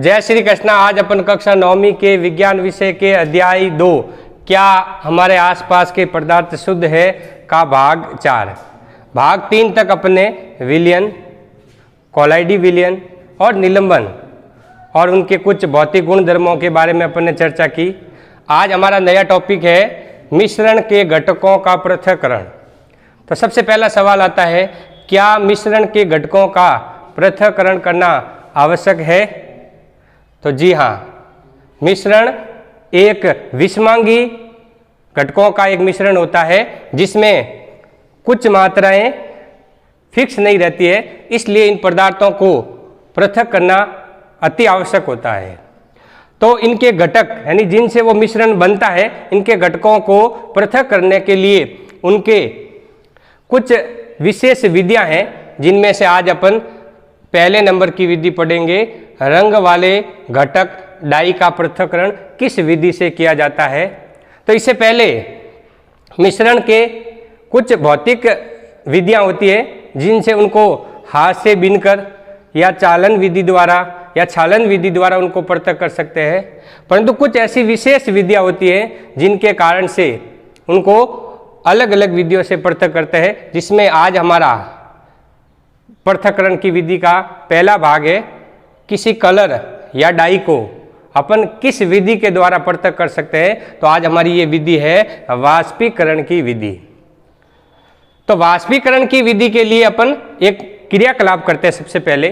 जय श्री कृष्णा। आज अपन कक्षा 9वीं के विज्ञान विषय के अध्याय 2 क्या हमारे आसपास के पदार्थ शुद्ध है का भाग 4। भाग 3 तक अपने विलयन, कोलाइडी विलयन और निलंबन और उनके कुछ भौतिक गुण धर्मों के बारे में अपन ने चर्चा की। आज हमारा नया टॉपिक है मिश्रण के घटकों का पृथक्करण। तो सबसे पहला सवाल आता है, क्या मिश्रण के घटकों का पृथक्करण करना आवश्यक है? तो जी हाँ, मिश्रण एक विषमांगी घटकों का एक मिश्रण होता है जिसमें कुछ मात्राएं फिक्स नहीं रहती है, इसलिए इन पदार्थों को पृथक करना अति आवश्यक होता है। तो इनके घटक यानी जिनसे वो मिश्रण बनता है, इनके घटकों को पृथक करने के लिए उनके कुछ विशेष विधियां हैं, जिनमें से आज अपन पहले नंबर की विधि पढ़ेंगे। रंग वाले घटक डाई का पृथक्करण किस विधि से किया जाता है? तो इससे पहले मिश्रण के कुछ भौतिक विधियां होती है जिनसे उनको हाथ से बीनकर या चालन विधि द्वारा या छालन विधि द्वारा उनको पृथक कर सकते हैं, परंतु कुछ ऐसी विशेष विधियां होती है जिनके कारण से उनको अलग अलग विधियों से पृथक करते हैं, जिसमें आज हमारा पृथक्करण की विधि का पहला भाग है। किसी कलर या डाई को अपन किस विधि के द्वारा पृथक कर सकते हैं? तो आज हमारी ये विधि है वाष्पीकरण की विधि। तो वाष्पीकरण की विधि के लिए अपन एक क्रियाकलाप करते हैं। सबसे पहले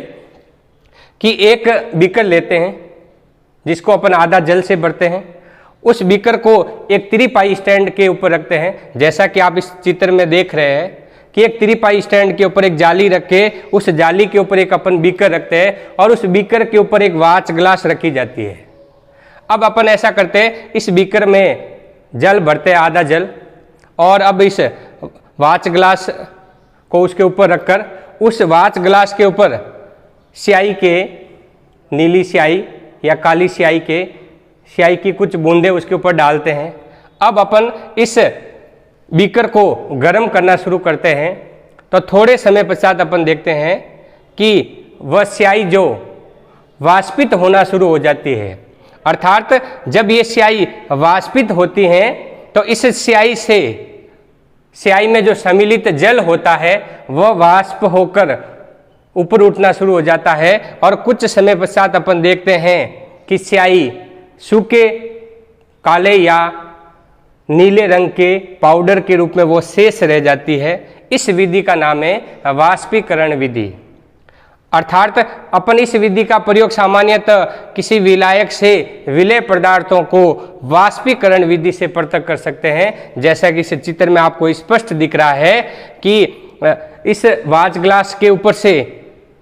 कि एक बीकर लेते हैं जिसको अपन आधा जल से भरते हैं, उस बीकर को एक त्रिपाई स्टैंड के ऊपर रखते हैं। जैसा कि आप इस चित्र में देख रहे हैं कि एक त्रिपाई स्टैंड के ऊपर एक जाली रख के उस जाली के ऊपर एक अपन बीकर रखते हैं और उस बीकर के ऊपर एक वाच ग्लास रखी जाती है। अब अपन ऐसा करते हैं, इस बीकर में जल भरते हैं, आधा जल, और अब इस वाच ग्लास को उसके ऊपर रखकर उस वाच ग्लास के ऊपर स्याही के, नीली स्याही या काली स्याही की कुछ बूंदें उसके ऊपर डालते हैं। अब अपन इस बीकर को गर्म करना शुरू करते हैं। तो थोड़े समय पश्चात अपन देखते हैं कि वह स्याही जो वाष्पित होना शुरू हो जाती है। अर्थात जब ये स्याही वाष्पित होती है तो इस स्याही में जो सम्मिलित जल होता है वह वाष्प होकर ऊपर उठना शुरू हो जाता है, और कुछ समय पश्चात अपन देखते हैं कि स्याही सूखे काले या नीले रंग के पाउडर के रूप में वो शेष रह जाती है। इस विधि का नाम है वाष्पीकरण विधि। अर्थात अपन इस विधि का प्रयोग सामान्यतः किसी विलायक से विलेय पदार्थों को वाष्पीकरण विधि से पृथक कर सकते हैं। जैसा कि इस चित्र में आपको स्पष्ट दिख रहा है कि इस वाच ग्लास के ऊपर से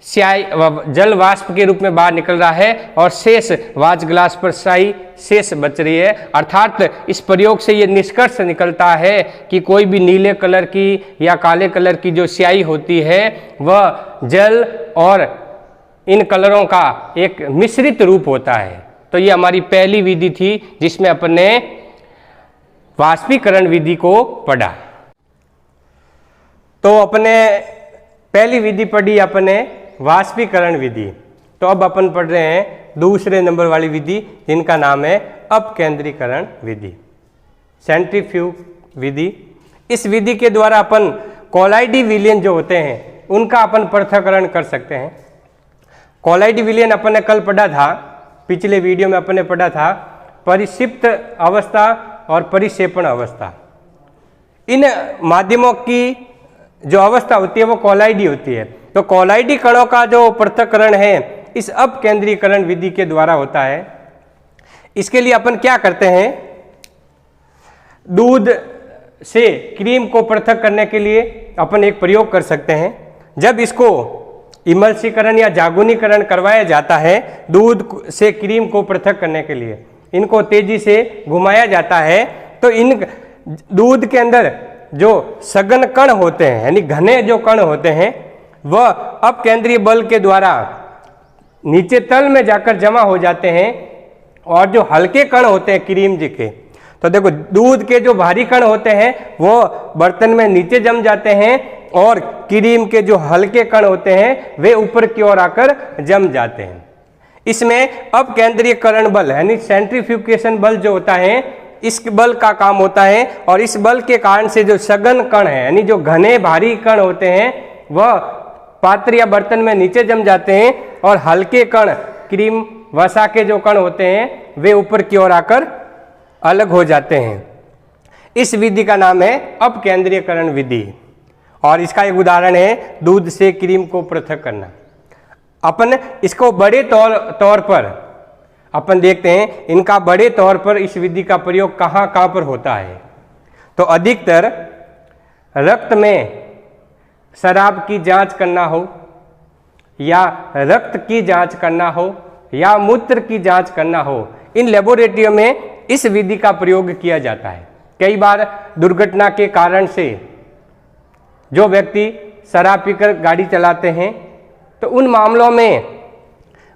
स्याही जल वाष्प के रूप में बाहर निकल रहा है और शेष वाच ग्लास पर स्याही शेष बच रही है। अर्थात इस प्रयोग से ये निष्कर्ष निकलता है कि कोई भी नीले कलर की या काले कलर की जो स्याही होती है वह जल और इन कलरों का एक मिश्रित रूप होता है। तो ये हमारी पहली विधि थी जिसमें अपन ने वाष्पीकरण विधि को पढ़ा। तो अपने पहली विधि पढ़ी अपने वाष्पीकरण विधि। तो अब अपन पढ़ रहे हैं दूसरे नंबर वाली विधि, जिनका नाम है अपकेंद्रीकरण विधि, सेंट्रीफ्यूज विधि। इस विधि के द्वारा अपन कोलाइडी विलयन जो होते हैं उनका अपन पृथक्करण कर सकते हैं। कोलाइडी विलयन अपन ने कल पढ़ा था, पिछले वीडियो में अपन ने पढ़ा था परिक्षिप्त अवस्था और परिक्षेपण अवस्था। इन माध्यमों की जो अवस्था होती है वो कोलाइडी होती है। तो कोलाइडी कणों का जो पृथक्करण है इस अपकेंद्रीकरण विधि के द्वारा होता है। इसके लिए अपन क्या करते हैं, दूध से क्रीम को पृथक करने के लिए अपन एक प्रयोग कर सकते हैं। जब इसको इमल्सीकरण या जागुनीकरण करवाया जाता है दूध से क्रीम को पृथक करने के लिए, इनको तेजी से घुमाया जाता है, तो इन दूध के अंदर जो सघन कण होते हैं यानी घने जो कण होते हैं वह अपकेंद्रीय बल के द्वारा नीचे तल में जाकर जमा हो जाते हैं, और जो हल्के कण होते हैं क्रीम जी के, तो देखो दूध के जो भारी कण होते हैं वो बर्तन में नीचे जम जाते हैं और क्रीम के जो हल्के कण होते हैं वे ऊपर की ओर आकर जम जाते हैं। इसमें अपकेंद्रीयकरण बल यानी सेंट्रीफ्यूगेशन बल जो होता है, इस बल का काम होता है। और इस बल के कारण से जो सघन कण है यानी जो घने भारी कण होते हैं वह पात्र या बर्तन में नीचे जम जाते हैं और हल्के कण क्रीम वसा के जो कण होते हैं वे ऊपर की ओर आकर अलग हो जाते हैं। इस विधि का नाम है अपकेंद्रीयकरण विधि। और इसका एक उदाहरण है दूध से क्रीम को पृथक करना। अपन इसको बड़े तौर पर अपन देखते हैं, इनका बड़े तौर पर इस विधि का प्रयोग कहाँ कहाँ पर होता है। तो अधिकतर रक्त में शराब की जांच करना हो या रक्त की जांच करना हो या मूत्र की जांच करना हो, इन लेबोरेटरियों में इस विधि का प्रयोग किया जाता है। कई बार दुर्घटना के कारण से जो व्यक्ति शराब पीकर गाड़ी चलाते हैं तो उन मामलों में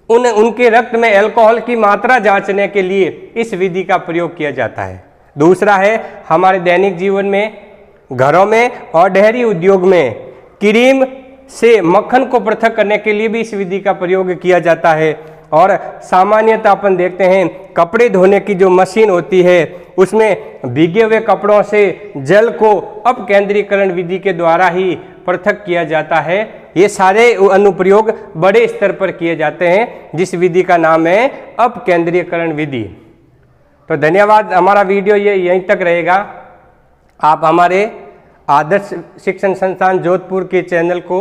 उनके रक्त में अल्कोहल की मात्रा जांचने के लिए इस विधि का प्रयोग किया जाता है। दूसरा है हमारे दैनिक जीवन में, घरों में और डेयरी उद्योग में क्रीम से मक्खन को पृथक करने के लिए भी इस विधि का प्रयोग किया जाता है। और सामान्यतः अपन देखते हैं कपड़े धोने की जो मशीन होती है उसमें भीगे हुए कपड़ों से जल को अपकेंद्रीकरण विधि के द्वारा ही पृथक किया जाता है। ये सारे अनुप्रयोग बड़े स्तर पर किए जाते हैं जिस विधि का नाम है अपकेंद्रीयकरण विधि। तो धन्यवाद। हमारा वीडियो ये यहीं तक रहेगा। आप हमारे आदर्श शिक्षण संस्थान जोधपुर के चैनल को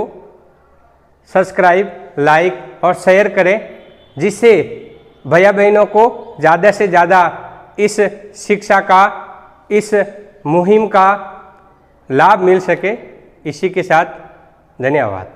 सब्सक्राइब, लाइक और शेयर करें, जिससे भैया बहनों को ज़्यादा से ज़्यादा इस शिक्षा का, इस मुहिम का लाभ मिल सके। इसी के साथ धन्यवाद।